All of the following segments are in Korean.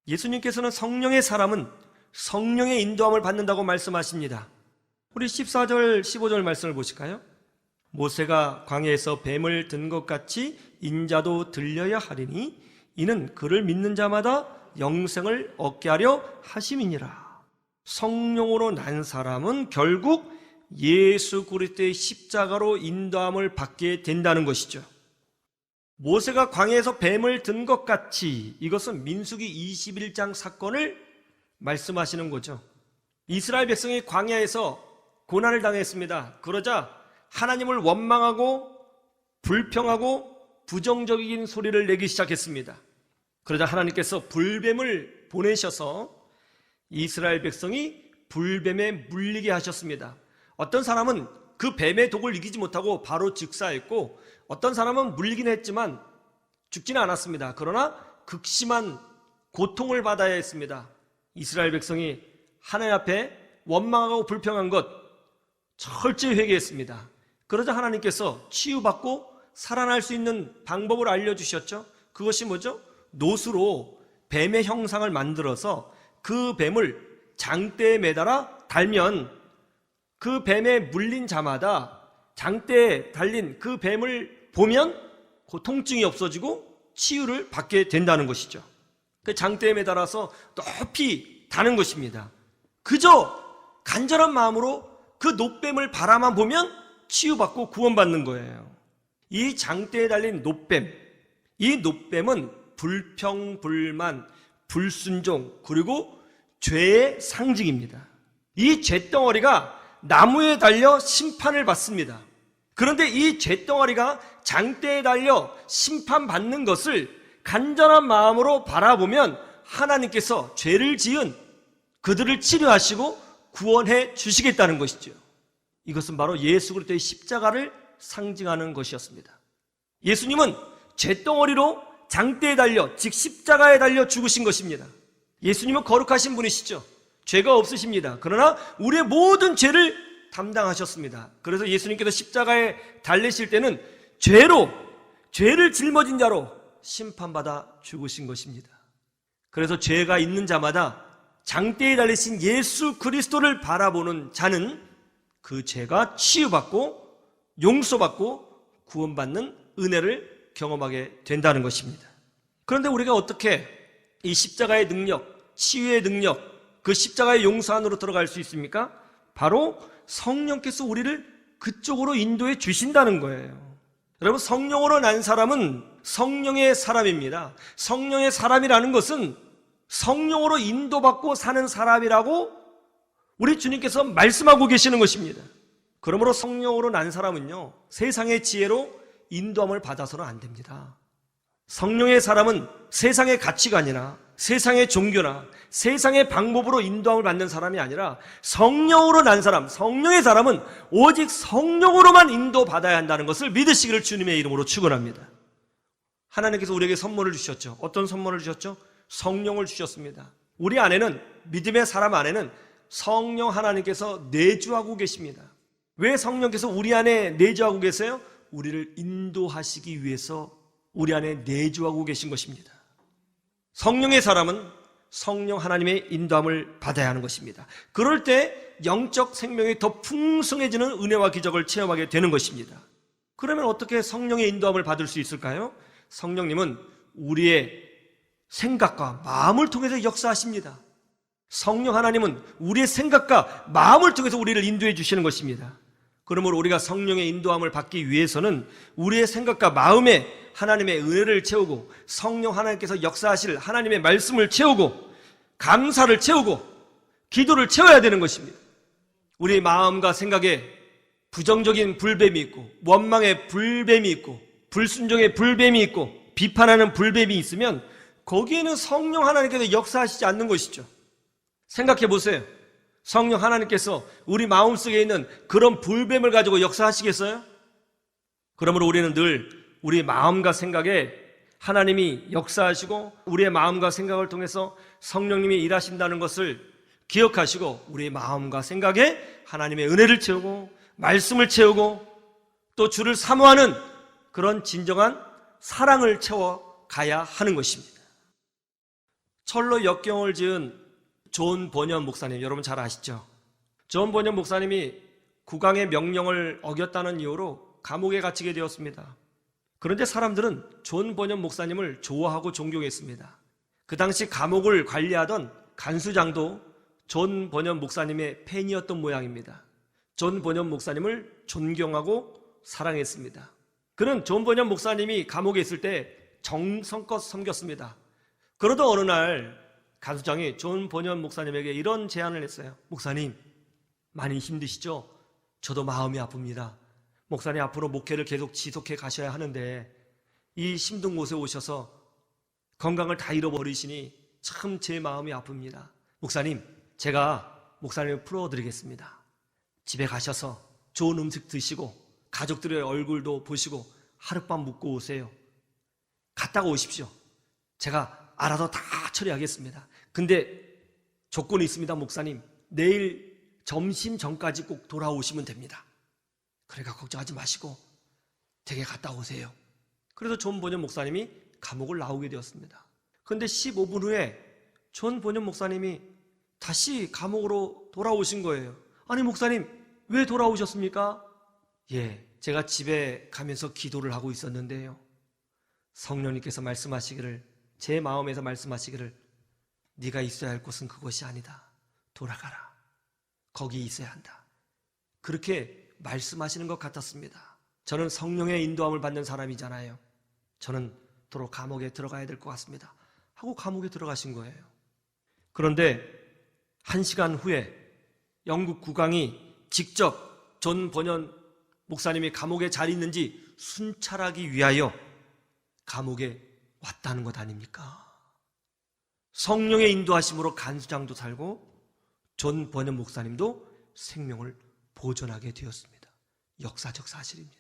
예수님께서는 성령의 사람은 성령의 인도함을 받는다고 말씀하십니다. 우리 14절, 15절 말씀을 보실까요? 모세가 광야에서 뱀을 든 것 같이 인자도 들려야 하리니 이는 그를 믿는 자마다 영생을 얻게 하려 하심이니라. 성령으로 난 사람은 결국 예수 그리스도의 십자가로 인도함을 받게 된다는 것이죠. 모세가 광야에서 뱀을 든 것 같이, 이것은 민수기 21장 사건을 말씀하시는 거죠. 이스라엘 백성이 광야에서 고난을 당했습니다. 그러자 하나님을 원망하고 불평하고 부정적인 소리를 내기 시작했습니다. 그러자 하나님께서 불뱀을 보내셔서 이스라엘 백성이 불뱀에 물리게 하셨습니다. 어떤 사람은 그 뱀의 독을 이기지 못하고 바로 즉사했고, 어떤 사람은 물리긴 했지만 죽지는 않았습니다. 그러나 극심한 고통을 받아야 했습니다. 이스라엘 백성이 하나님 앞에 원망하고 불평한 것 철저히 회개했습니다. 그러자 하나님께서 치유받고 살아날 수 있는 방법을 알려주셨죠. 그것이 뭐죠? 노수로 뱀의 형상을 만들어서 그 뱀을 장대에 매달아 달면 그 뱀에 물린 자마다 장대에 달린 그 뱀을 보면 고통증이 없어지고 치유를 받게 된다는 것이죠. 그 장대에 매달아서 높이 다는 것입니다. 그저 간절한 마음으로 그 놋뱀을 바라만 보면 치유받고 구원받는 거예요. 이 장대에 달린 놋뱀, 이 놋뱀은 불평, 불만, 불순종, 그리고 죄의 상징입니다. 이 죄덩어리가 나무에 달려 심판을 받습니다. 그런데 이 죄덩어리가 장대에 달려 심판받는 것을 간절한 마음으로 바라보면 하나님께서 죄를 지은 그들을 치료하시고 구원해 주시겠다는 것이죠. 이것은 바로 예수 그리스도의 십자가를 상징하는 것이었습니다. 예수님은 죄덩어리로 장대에 달려, 즉 십자가에 달려 죽으신 것입니다. 예수님은 거룩하신 분이시죠. 죄가 없으십니다. 그러나 우리의 모든 죄를 담당하셨습니다. 그래서 예수님께서 십자가에 달리실 때는 죄를 짊어진 자로 심판받아 죽으신 것입니다. 그래서 죄가 있는 자마다 장대에 달리신 예수 그리스도를 바라보는 자는 그 죄가 치유받고 용서받고 구원받는 은혜를 경험하게 된다는 것입니다. 그런데 우리가 어떻게 이 십자가의 능력, 치유의 능력, 그 십자가의 용서 안으로 들어갈 수 있습니까? 바로 성령께서 우리를 그쪽으로 인도해 주신다는 거예요. 여러분, 성령으로 난 사람은 성령의 사람입니다. 성령의 사람이라는 것은 성령으로 인도받고 사는 사람이라고 우리 주님께서 말씀하고 계시는 것입니다. 그러므로 성령으로 난 사람은요, 세상의 지혜로 인도함을 받아서는 안 됩니다. 성령의 사람은 세상의 가치관이나 세상의 종교나 세상의 방법으로 인도함을 받는 사람이 아니라 성령으로 난 사람, 성령의 사람은 오직 성령으로만 인도받아야 한다는 것을 믿으시기를 주님의 이름으로 축원합니다. 하나님께서 우리에게 선물을 주셨죠. 어떤 선물을 주셨죠? 성령을 주셨습니다. 우리 안에는, 믿음의 사람 안에는 성령 하나님께서 내주하고 계십니다. 왜 성령께서 우리 안에 내주하고 계세요? 우리를 인도하시기 위해서 우리 안에 내주하고 계신 것입니다. 성령의 사람은 성령 하나님의 인도함을 받아야 하는 것입니다. 그럴 때 영적 생명이 더 풍성해지는 은혜와 기적을 체험하게 되는 것입니다. 그러면 어떻게 성령의 인도함을 받을 수 있을까요? 성령님은 우리의 생각과 마음을 통해서 역사하십니다. 성령 하나님은 우리의 생각과 마음을 통해서 우리를 인도해 주시는 것입니다. 그러므로 우리가 성령의 인도함을 받기 위해서는 우리의 생각과 마음에 하나님의 은혜를 채우고 성령 하나님께서 역사하실 하나님의 말씀을 채우고 감사를 채우고 기도를 채워야 되는 것입니다. 우리의 마음과 생각에 부정적인 불뱀이 있고 원망의 불뱀이 있고 불순종의 불뱀이 있고 비판하는 불뱀이 있으면 거기에는 성령 하나님께서 역사하시지 않는 것이죠. 생각해 보세요. 성령 하나님께서 우리 마음속에 있는 그런 불뱀을 가지고 역사하시겠어요? 그러므로 우리는 늘 우리 마음과 생각에 하나님이 역사하시고 우리의 마음과 생각을 통해서 성령님이 일하신다는 것을 기억하시고 우리의 마음과 생각에 하나님의 은혜를 채우고 말씀을 채우고 또 주를 사모하는 그런 진정한 사랑을 채워가야 하는 것입니다. 철로 역경을 지은 존 버년 목사님, 여러분 잘 아시죠? 존 버년 목사님이 국왕의 명령을 어겼다는 이유로 감옥에 갇히게 되었습니다. 그런데 사람들은 존 버년 목사님을 좋아하고 존경했습니다. 그 당시 감옥을 관리하던 간수장도 존 버년 목사님의 팬이었던 모양입니다. 존 버년 목사님을 존경하고 사랑했습니다. 그는 존 버년 목사님이 감옥에 있을 때 정성껏 섬겼습니다. 그러던 어느 날 간수장이 존 버년 목사님에게 이런 제안을 했어요. 목사님, 많이 힘드시죠? 저도 마음이 아픕니다. 목사님 앞으로 목회를 계속 지속해 가셔야 하는데 이 힘든 곳에 오셔서 건강을 다 잃어버리시니 참 제 마음이 아픕니다. 목사님, 제가 목사님을 풀어드리겠습니다. 집에 가셔서 좋은 음식 드시고 가족들의 얼굴도 보시고 하룻밤 묵고 오세요. 갔다가 오십시오. 제가 알아서 다 처리하겠습니다. 근데 조건이 있습니다, 목사님. 내일 점심 전까지 꼭 돌아오시면 됩니다. 그러니까 걱정하지 마시고 댁에 갔다 오세요. 그래서 존 버년 목사님이 감옥을 나오게 되었습니다. 그런데 15분 후에 존 버년 목사님이 다시 감옥으로 돌아오신 거예요. 아니 목사님, 왜 돌아오셨습니까? 예, 제가 집에 가면서 기도를 하고 있었는데요, 성령님께서 말씀하시기를, 제 마음에서 말씀하시기를, 네가 있어야 할 곳은 그것이 아니다. 돌아가라. 거기 있어야 한다. 그렇게 말씀하시는 것 같았습니다. 저는 성령의 인도함을 받는 사람이잖아요. 저는 도로 감옥에 들어가야 될 것 같습니다. 하고 감옥에 들어가신 거예요. 그런데 1시간 후에 영국 국왕이 직접 존 버년 목사님이 감옥에 잘 있는지 순찰하기 위하여 감옥에 왔다는 것 아닙니까? 성령의 인도하심으로 간수장도 살고 존 버년 목사님도 생명을 보존하게 되었습니다. 역사적 사실입니다.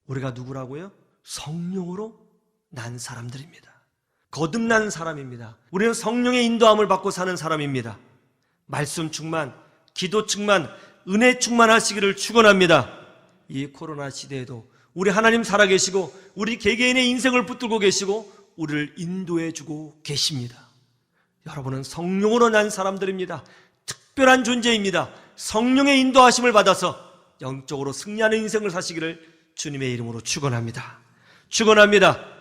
우리가 누구라고요? 성령으로 난 사람들입니다. 거듭난 사람입니다. 우리는 성령의 인도함을 받고 사는 사람입니다. 말씀 충만, 기도 충만, 은혜 충만하시기를 축원합니다. 이 코로나 시대에도 우리 하나님 살아계시고 우리 개개인의 인생을 붙들고 계시고 우리를 인도해 주고 계십니다. 여러분은 성령으로 난 사람들입니다. 특별한 존재입니다. 성령의 인도하심을 받아서 영적으로 승리하는 인생을 사시기를 주님의 이름으로 축원합니다. 축원합니다.